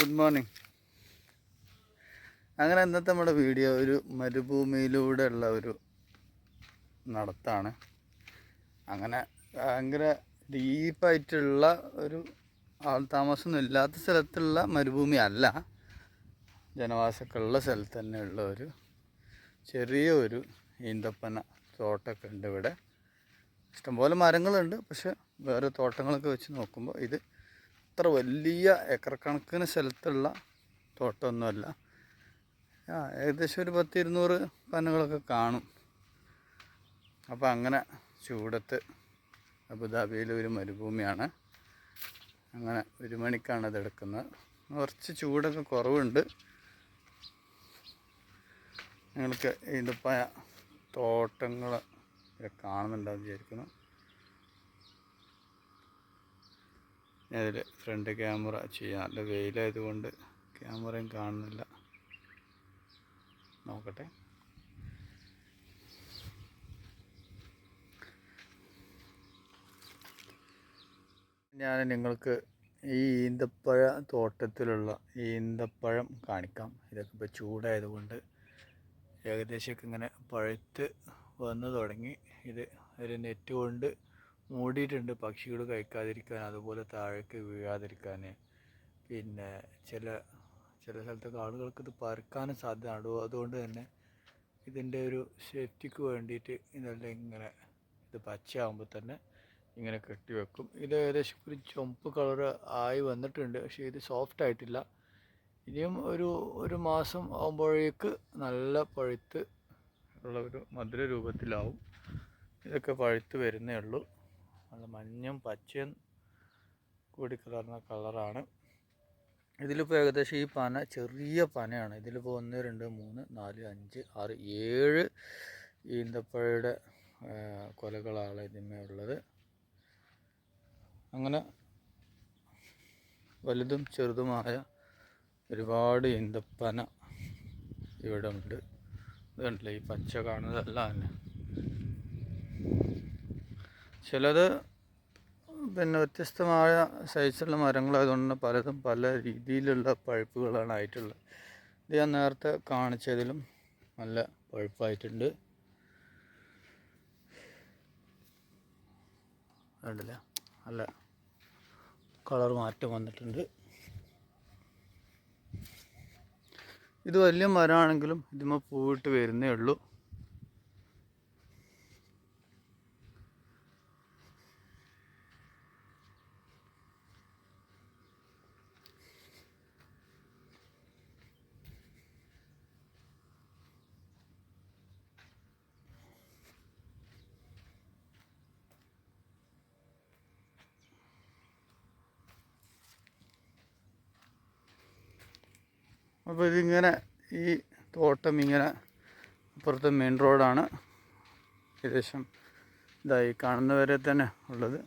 Good morning. അങ്ങനെ ഇന്നത്തെ നമ്മുടെ വീഡിയോ ഒരു മരുഭൂമിയിലൂടെ ഉള്ള ഒരു നടത്താണ്. അങ്ങനെ ഭയങ്കര ഡീപ്പായിട്ടുള്ള ഒരു ആൾ താമസമൊന്നും ഇല്ലാത്ത സ്ഥലത്തുള്ള മരുഭൂമി അല്ല, ജനവാസമൊക്കെയുള്ള സ്ഥലത്ത് തന്നെയുള്ള ഒരു ചെറിയൊരു ഈന്തപ്പന തോട്ടമൊക്കെ ഉണ്ട് ഇവിടെ. ഇഷ്ടംപോലെ മരങ്ങളുണ്ട്, പക്ഷെ വേറെ തോട്ടങ്ങളൊക്കെ വെച്ച് നോക്കുമ്പോൾ ഇത് അത്ര വലിയ ഏക്കർ കണക്കിന് സ്ഥലത്തുള്ള തോട്ടമൊന്നുമല്ല. ഏകദേശം ഒരു 10-200 പനകളൊക്കെ കാണും. അപ്പോൾ അങ്ങനെ ചൂടത്ത് അബുദാബിയിലെ ഒരു മരുഭൂമിയാണ്. അങ്ങനെ 1 മണിക്കാണ് ഇത് എടുക്കുന്നത്. കുറച്ച് ചൂടൊക്കെ കുറവുണ്ട്. നിങ്ങൾക്ക് ഈന്തപ്പന തോട്ടങ്ങൾ കാണുന്നുണ്ടാവും വിചാരിക്കുന്നു. ഞാനതിൽ ഫ്രണ്ട് ക്യാമറ ചെയ്യാം, നല്ല വെയിലായതുകൊണ്ട് ക്യാമറയും കാണുന്നില്ല. നോക്കട്ടെ. ഞാൻ നിങ്ങൾക്ക് ഈ ഈന്തപ്പഴ തോട്ടത്തിലുള്ള ഈന്തപ്പഴം കാണിക്കാം. ഇതൊക്കെ ഇപ്പോൾ ചൂടായതുകൊണ്ട് ഏകദേശമൊക്കെ ഇങ്ങനെ പഴുത്ത് വന്നു തുടങ്ങി. ഇത് ഒരു നെറ്റ് കൊണ്ട് മൂടിയിട്ടുണ്ട്, പക്ഷികൾ കഴിക്കാതിരിക്കാൻ, അതുപോലെ താഴേക്ക് വീഴാതിരിക്കാൻ. പിന്നെ ചില സ്ഥലത്തൊക്കെ ആളുകൾക്ക് ഇത് പറിക്കാനും സാധ്യതയാണ്. അതുകൊണ്ട് തന്നെ ഇതിൻ്റെ ഒരു സേഫ്റ്റിക്ക് വേണ്ടിയിട്ട് ഇതെല്ലാം ഇങ്ങനെ ഇത് പച്ചയാകുമ്പോൾ തന്നെ ഇങ്ങനെ കെട്ടി വെക്കും. ഇത് ഏകദേശം ഒരു ചുവപ്പ് കളർ ആയി വന്നിട്ടുണ്ട്, പക്ഷേ ഇത് സോഫ്റ്റ് ആയിട്ടില്ല. ഇനിയും ഒരു മാസം ആകുമ്പോഴേക്ക് നല്ല പഴുത്ത് ഉള്ള ഒരു മധുര രൂപത്തിലാവും. ഇതൊക്കെ പഴുത്ത് വരുന്നേ ഉള്ളൂ. നല്ല മഞ്ഞയും പച്ചയും കൂടി കലർന്ന കളറാണ്. ഇതിലിപ്പോൾ ഏകദേശം ഈ പന ചെറിയ പനയാണ്. ഇതിലിപ്പോൾ 1, 2, 3, 4, 5, 6, 7 ഈന്തപ്പഴയുടെ കൊലകളാണ് ഇതിന്മേ ഉള്ളത്. അങ്ങനെ വലുതും ചെറുതുമായ ഒരുപാട് ഈന്തപ്പന ഇവിടെ ഉണ്ട്. ഇത് കണ്ടില്ലേ, ഈ പച്ച കാണുന്നതല്ല തന്നെ. ചിലത് പിന്നെ വ്യത്യസ്തമായ സൈസുള്ള മരങ്ങളായതുകൊണ്ട് പലതും പല രീതിയിലുള്ള പഴുപ്പുകളാണ് ആയിട്ടുള്ളത്. ഇത് ഞാൻ നേരത്തെ കാണിച്ചതിലും നല്ല പഴുപ്പായിട്ടുണ്ട്. കണ്ടില്ല, നല്ല കളർ മാറ്റം വന്നിട്ടുണ്ട്. ഇത് വലിയ മരമാണെങ്കിലും ഇതിന്മേൽ പൂവിട്ട് വരുന്നേ ഉള്ളൂ. അപ്പോൾ ഇതിങ്ങനെ ഈ തോട്ടം ഇങ്ങനെ അപ്പുറത്ത് മെയിൻ റോഡാണ്. ഏകദേശം ഇതായി കാണുന്നവരെ തന്നെ ഉള്ളത്.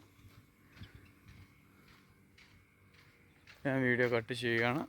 ഞാൻ വീഡിയോ കട്ട് ചെയ്യുകയാണ്.